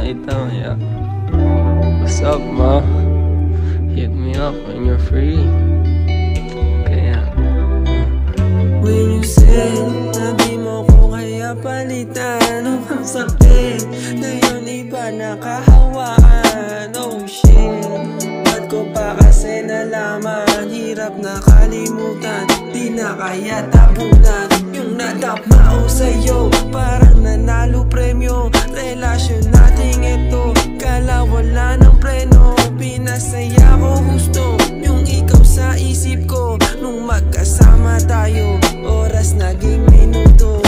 nakita mo, yeah. What's up, ma? Hit me up when you're free. Kaya when you said na di mo ko kaya palitan, ang sakit na yun iba nakahawaan. Oh shit, ba't ko pa kasi nalaman? Hirap na kalimutan, di na kaya tapunan. Yung nadapmao sa'yo, parang nanalo premyo. Relasyon nating ito, kala wala ng preno. Pinasaya ko gusto, yung ikaw sa isip ko. Nung magkasama tayo, oras naging minuto.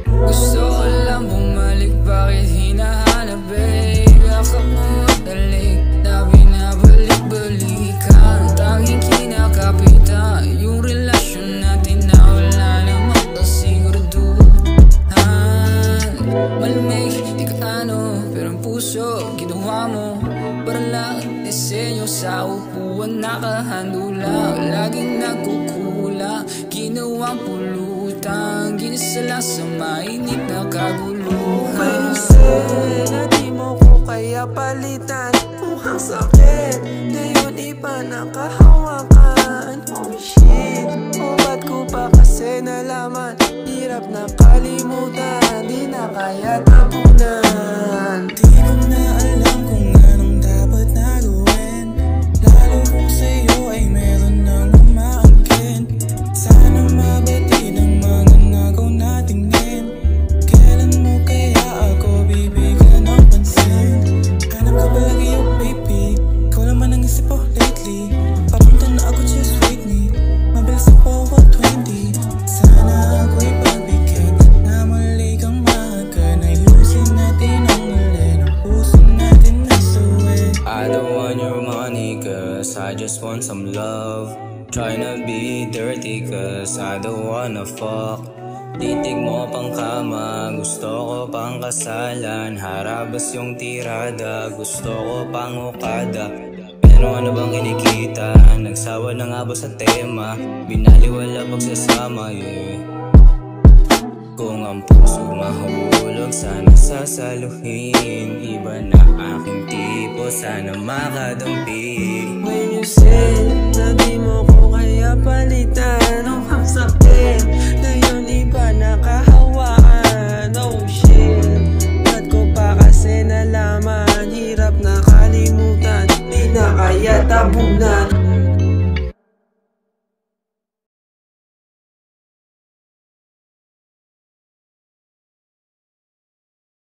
Gusto ko lang bumalik, bakit hinahanap babe? Yakap mo matalik, na binabalik-balikan. Tanging kinakapitan, yung relasyon natin na wala namang kasiguraduhan. Malamig, di ka ano, pero ang puso, ginawa mo para lang disenyo sa upuan nakahandula. Laging nagkukulang, ginawang pulutan, ginisala sa mainit na kaguluhan. When you say na di mo ko kaya palitan, mukhang sakit ngayon iba nakahawakan. Oh shit, oh ba't ko pa kasi nalaman? Hirap na kalimutan, di na kaya tapunan. Di ko na alam kung anong dapat na gawin, lalo kung sa'yo ay meron nang umaangkin. Sana mabati ng mga nagaw na tingin. Kailan mo kaya ako bibigyan ng pansin? Hanap ka ba lagi yung baby? Ikaw naman ang isip ko lately. Papunta na ako just wait me, mabilis ako 120. Sana ako'y pagbigyan na muli kang mahagan. Ayusin natin ang mali ng puso natin na suwi. I don't want your money cause I just want some love. Try not be dirty cause I don't wanna fuck. Titig mo pang kama, gusto ko pang kasalan. Harabas yung tirada, gusto ko pang ukada. Pero ano bang kinikita? Nagsawa na nga ba sa tema? Binaliwala pagsasama, yeah. Kung ang puso mahulog, sana sasaluhin. Iba na aking tipo, sana makadampi. When you said na di mo ko